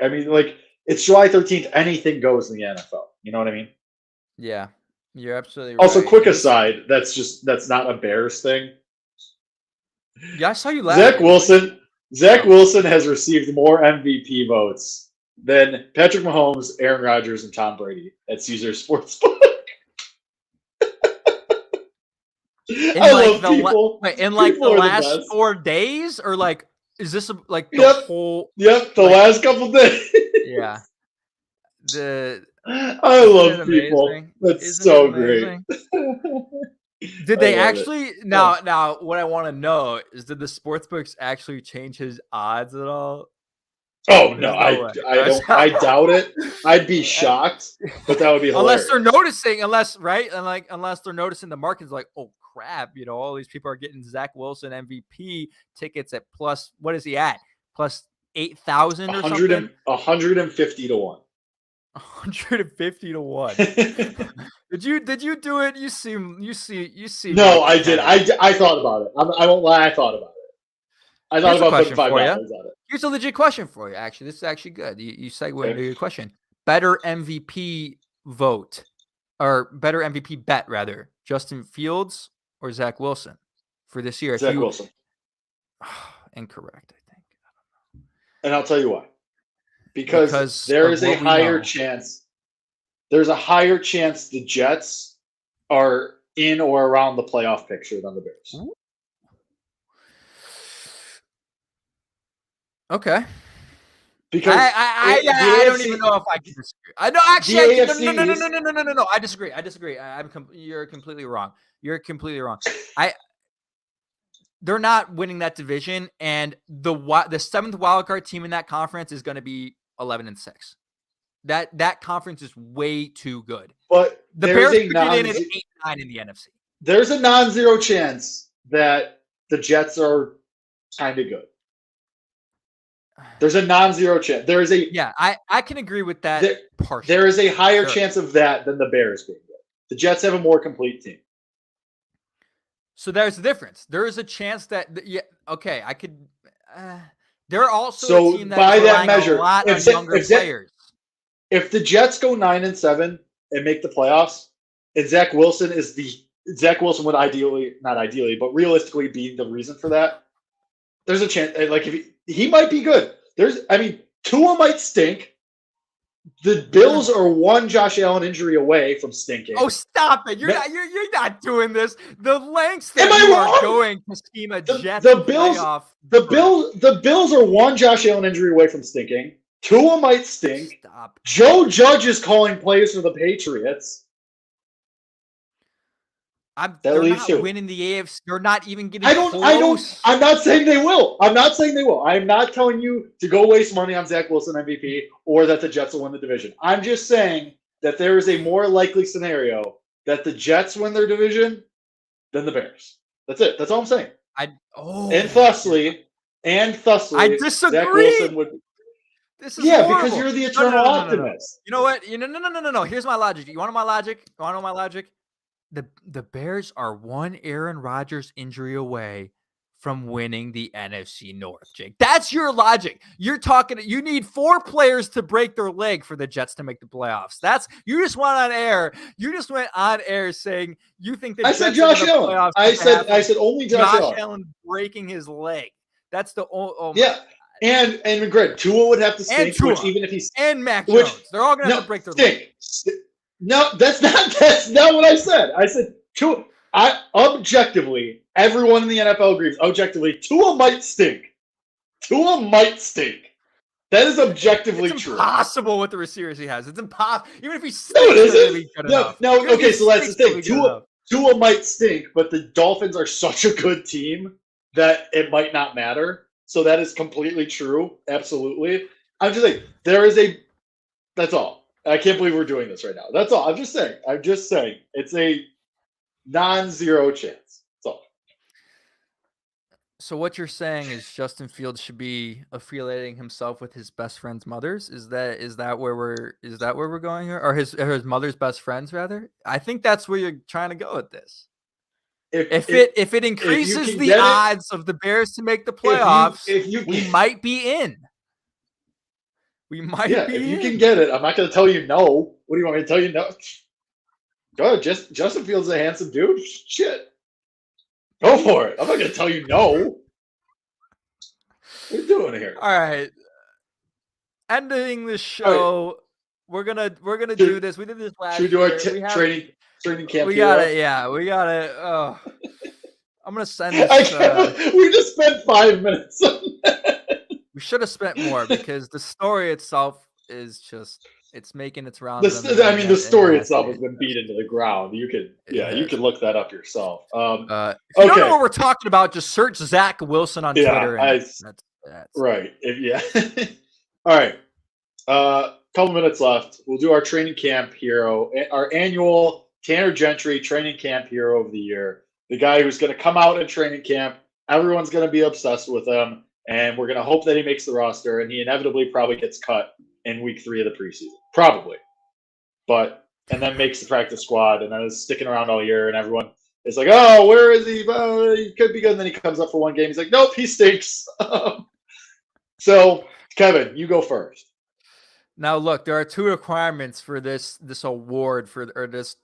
It's July 13th. Anything goes in the NFL. You know what I mean? Yeah, you're absolutely right. Also, quick aside, that's not a Bears thing. Yeah, I saw you laugh. Zach Wilson has received more MVP votes than Patrick Mahomes, Aaron Rodgers, and Tom Brady at Caesars Sportsbook. In the last 4 days, or is this the whole? Yep, the last couple days. Yeah. I love people. That's so great. Did I they love actually it. now what I want to know is, did the sportsbooks actually change his odds at all? Oh no, There's no way. I doubt it. I'd be shocked, but that would be Unless they're hilarious. noticing, unless they're noticing the market's like, oh crap, all these people are getting Zach Wilson MVP tickets at plus, what is he at? Plus 8,000 or something? 150 to 1. 150 to 1. Did you do it? You seem No, like I did. I thought about it. I won't lie. I thought about it. I thought Here's a about putting question for you. $5 on it. Here's a legit question for you. Actually, this is actually good. You segue Okay. into your question. Better MVP vote, or better MVP bet rather, Justin Fields or Zach Wilson for this year? Zach Wilson. Incorrect, I think. And I'll tell you why. Because there is a higher chance. There's a higher chance the Jets are in or around the playoff picture than the Bears. Okay. Because I don't even know if I can disagree. I know actually no. I disagree. You're completely wrong. They're not winning that division, and the seventh wildcard team in that conference is going to be 11-6. That conference is way too good. But the Bears could get in at 8-9 in the NFC. There's a non-zero chance that the Jets are kind of good. There's a non-zero chance. There is a I can agree with that partially. There is a higher chance of that than the Bears being good. The Jets have a more complete team. So there's a difference. There is a chance that I could. They're also a team that by is that measure, a lot of younger players. If the Jets go 9-7 and make the playoffs, and Zach Wilson would not ideally, but realistically be the reason for that. There's a chance, like if he might be good. Tua might stink. The Bills are one Josh Allen injury away from stinking. Oh, stop it! You're not doing this. The lengths that you are going to scheme a Jets playoff. The Bills are one Josh Allen injury away from stinking. Tua might stink. Stop. Joe Judge is calling plays for the Patriots. They're not winning the AFC. They're not even getting close. I'm not saying they will. I'm not telling you to go waste money on Zach Wilson MVP or that the Jets will win the division. I'm just saying that there is a more likely scenario that the Jets win their division than the Bears. That's it. That's all I'm saying. And thusly, I disagree. Zach Wilson would. This is horrible. Because you're the eternal optimist. You know what? No. Here's my logic. You want my logic? You want to know my logic? The Bears are one Aaron Rodgers injury away from winning the NFC North, Jake. That's your logic. You need 4 players to break their leg for the Jets to make the playoffs. You just went on air. You just went on air saying you think that I said Josh Allen. I said only Josh Allen breaking his leg. That's the And Greg, Tua would have to stink, even if he's and Mac Jones. They're all gonna have to break their leg. No, that's not what I said. I said Tua. Objectively, everyone in the NFL agrees. Objectively, Tua might stink. That is objectively true. It's impossible with the receivers he has. It's impossible. Even if he stinks, no, it isn't. No. Okay, so that's the thing. Tua might stink, but the Dolphins are such a good team that it might not matter. So that is completely true. Absolutely. I'm just saying that's all. I can't believe we're doing this right now. That's all. I'm just saying. It's a non-zero chance. That's all. So what you're saying is Justin Fields should be affiliating himself with his best friend's mothers? Is that where we're going here? Or his mother's best friends rather? I think that's where you're trying to go with this. If it increases the odds of the Bears to make the playoffs, we might be in. If you can get it, I'm not going to tell you no. What do you want me to tell you no? Go ahead. Justin Fields is a handsome dude. Shit. Go for it. I'm not going to tell you no. What are you doing here? All right. Ending the show. Right. We're gonna do this. We did this last year. Should we do our training camp? We got it. Yeah, we got it. Oh. I'm going to send this. We just spent 5 minutes on that. We should have spent more because the story itself is just It's making its rounds on the I mean, the internet, story and itself has been beat into the ground. You could, it you has. could look that up yourself. If you don't know Okay, what we're talking about, just search Zach Wilson on yeah, Twitter, and that's it. right. Yeah. All right. Couple minutes left. We'll do our training camp hero, our annual Tanner Gentry training camp hero of the year. The guy who's going to come out in training camp. Everyone's going to be obsessed with him, and we're going to hope that he makes the roster, and he inevitably probably gets cut in week 3 of the preseason. Probably. And then makes the practice squad, and then is sticking around all year, and everyone is like, oh, where is he? He could be good. And then he comes up for one game. He's like, nope, he stinks. So, Kevin, you go first. Now, look, there are 2 requirements for this award or this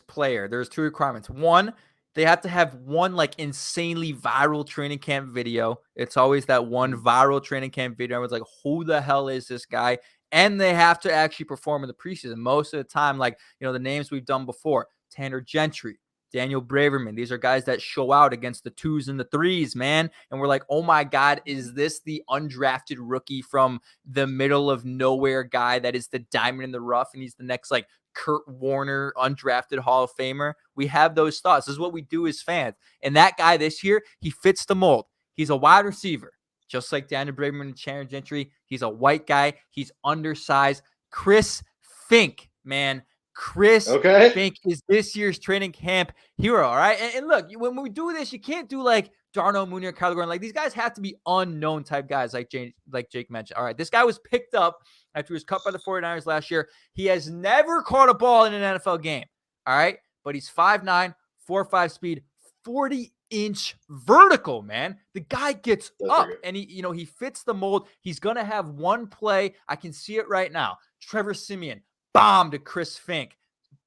player. There's 2 requirements. One, they have to have one like insanely viral training camp video. It's always that one viral training camp video. Everyone's like, who the hell is this guy? And they have to actually perform in the preseason. Most of the time, like, the names we've done before, Tanner Gentry, Daniel Braverman. These are guys that show out against the 2s and the 3s, man. And we're like, oh my God, is this the undrafted rookie from the middle of nowhere guy that is the diamond in the rough? And he's the next like Kurt Warner undrafted Hall of Famer. We have those thoughts. This is what we do as fans. And that guy this year, he fits the mold. He's a wide receiver, just like Daniel Braverman and Tanner Gentry. He's a white guy. He's undersized. Chris Fink, man. Chris Fink is this year's training camp hero, all right? And look, when we do this, you can't do like Darnell Mooney or Kyler Gordon. Like, these guys have to be unknown type guys, like Jake mentioned. All right, this guy was picked up after he was cut by the 49ers last year. He has never caught a ball in an NFL game, all right? But he's 5'9", 4.5 speed, 40-inch vertical, man. The guy gets up, and he fits the mold. He's going to have one play. I can see it right now. Trevor Siemian. Bomb to Chris Fink.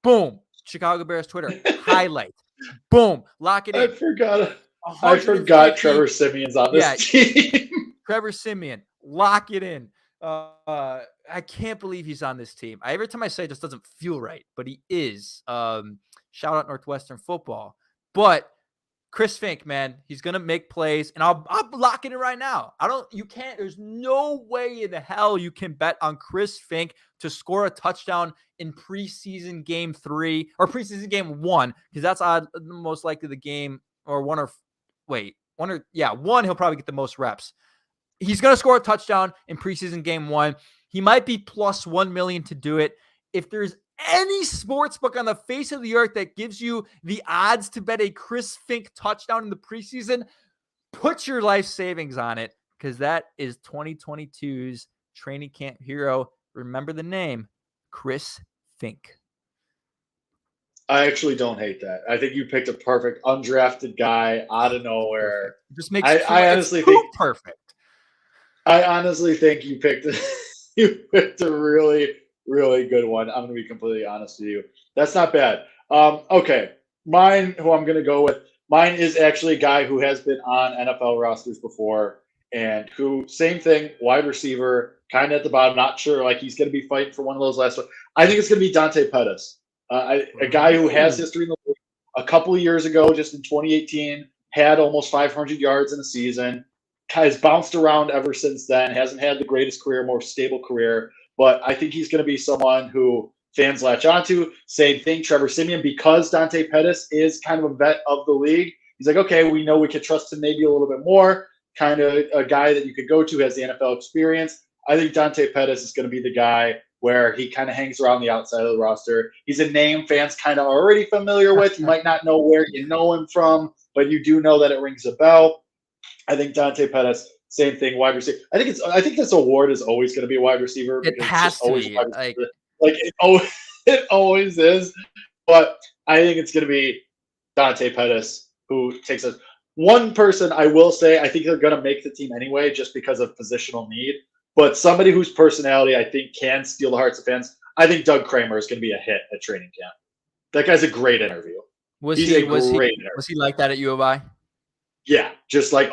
Boom. Chicago Bears Twitter. Highlight. Boom. Lock it in. I forgot Trevor Siemian's on this team. Trevor Siemian. Lock it in. I can't believe he's on this team. Every time I say it just doesn't feel right, but he is. Shout out Northwestern football. But Chris Fink, man, he's going to make plays, and I'll lock it in right now. There's no way in the hell you can bet on Chris Fink to score a touchdown in preseason game 3 or preseason game 1, because that's most likely the game one, he'll probably get the most reps. He's going to score a touchdown in preseason game 1. He might be plus 1 million to do it. If there's any sports book on the face of the earth that gives you the odds to bet a Chris Fink touchdown in the preseason, put your life savings on it, because that is 2022's training camp hero. Remember the name, Chris Fink. I actually don't hate that. I think you picked a perfect undrafted guy out of nowhere. It just makes I honestly think perfect. I honestly think you picked a really, really good one. I'm going to be completely honest with you. That's not bad. Okay. Mine, who I'm going to go with, mine is actually a guy who has been on NFL rosters before, and who, same thing, wide receiver, kind of at the bottom, not sure, like he's going to be fighting for one of those last ones. I think it's going to be Dante Pettis, a guy who has history in the league. A couple of years ago, just in 2018, had almost 500 yards in a season, has bounced around ever since then, hasn't had the greatest career, more stable career, but I think he's going to be someone who fans latch onto. Same thing, Trevor Siemian, because Dante Pettis is kind of a vet of the league. He's like, okay, we know we could trust him maybe a little bit more, kind of a guy that you could go to, has the NFL experience. I think Dante Pettis is going to be the guy where he kind of hangs around the outside of the roster. He's a name fans kind of already familiar with. You might not know where you know him from, but you do know that it rings a bell. I think Dante Pettis, same thing, wide receiver. I think this award is always going to be a wide receiver. It has to be. It always is. But I think it's going to be Dante Pettis who takes us. One person I will say, I think they're going to make the team anyway, just because of positional need. But somebody whose personality I think can steal the hearts of fans. I think Doug Kramer is going to be a hit at training camp. That guy's a great interview. Was he like that at U of I? Yeah, just like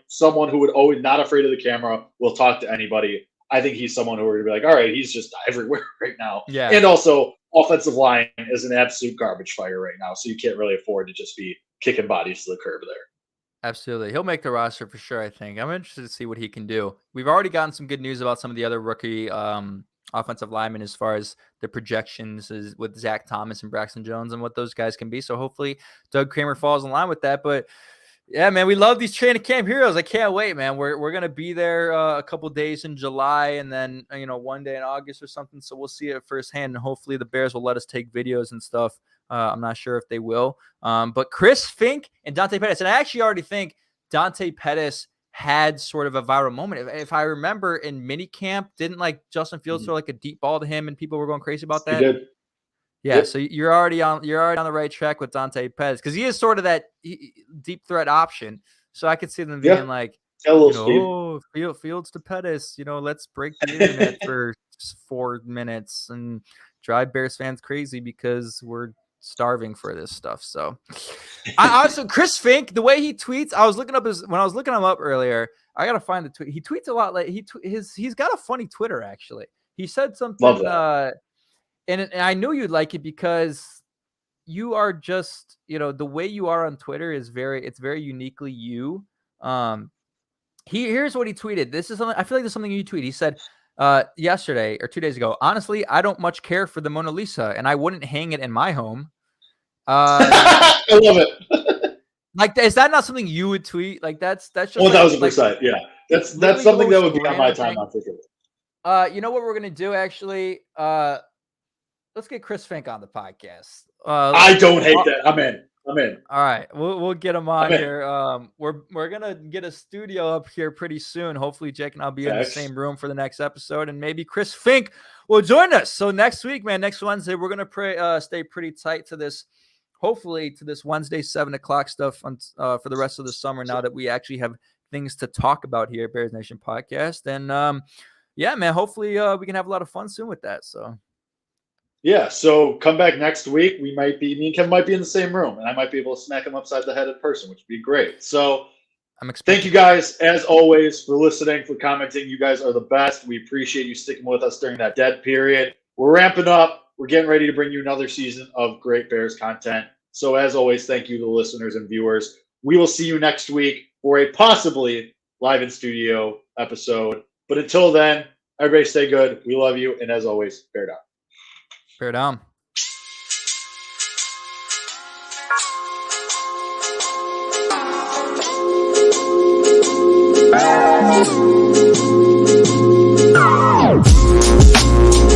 someone who would always not afraid of the camera, will talk to anybody. I think he's someone who would be like, all right, he's just everywhere right now. Yeah. And also, offensive line is an absolute garbage fire right now, so you can't really afford to just be kicking bodies to the curb there. Absolutely. He'll make the roster for sure, I think. I'm interested to see what he can do. We've already gotten some good news about some of the other rookie offensive linemen as far as the projections is with Zach Thomas and Braxton Jones and what those guys can be. So hopefully Doug Kramer falls in line with that. But yeah, man, we love these training camp heroes. I can't wait, man. We're gonna be there a couple days in July, and then one day in August or something. So we'll see it firsthand, and hopefully the Bears will let us take videos and stuff. I'm not sure if they will. But Chris Fink and Dante Pettis, and I actually already think Dante Pettis had sort of a viral moment. If I remember in minicamp, didn't like Justin Fields throw like a deep ball to him, and people were going crazy about that? He did. Yeah, so you're already on the right track with Dante Pettis because he is sort of that deep threat option. So I could see them being like, Fields to Pettis, let's break the internet for 4 minutes and drive Bears fans crazy because we're starving for this stuff. So I also Chris Fink, the way he tweets, I was looking up when I was looking him up earlier. I gotta find the tweet. He tweets a lot. Like he's got a funny Twitter actually. He said something. Love that. And I knew you'd like it because you are just, the way you are on Twitter is it's very uniquely you. Here's what he tweeted. This is something, I feel like this is something you tweeted. He said yesterday or 2 days ago, honestly, I don't much care for the Mona Lisa and I wouldn't hang it in my home. I love it. Like, is that not something you would tweet? Like that's just 1000%. Yeah. That's something that would be on my time on Twitter. You know what we're going to do actually? Let's get Chris Fink on the podcast. I don't hate that. I'm in. All right, we'll get him on here. We're gonna get a studio up here pretty soon. Hopefully, Jake and I'll be in the same room for the next episode, and maybe Chris Fink will join us. So next week, man, next Wednesday, we're gonna stay pretty tight to this. Hopefully, to this Wednesday 7:00 stuff for the rest of the summer. Now that we actually have things to talk about here at Bears Nation Podcast, and yeah, man, hopefully we can have a lot of fun soon with that. So. Yeah, so come back next week. Me and Kevin might be in the same room, and I might be able to smack him upside the head in person, which would be great. So thank you guys, as always, for listening, for commenting. You guys are the best. We appreciate you sticking with us during that dead period. We're ramping up. We're getting ready to bring you another season of great Bears content. So as always, thank you to the listeners and viewers. We will see you next week for a possibly live in studio episode. But until then, everybody stay good. We love you. And as always, bear down. Bear down.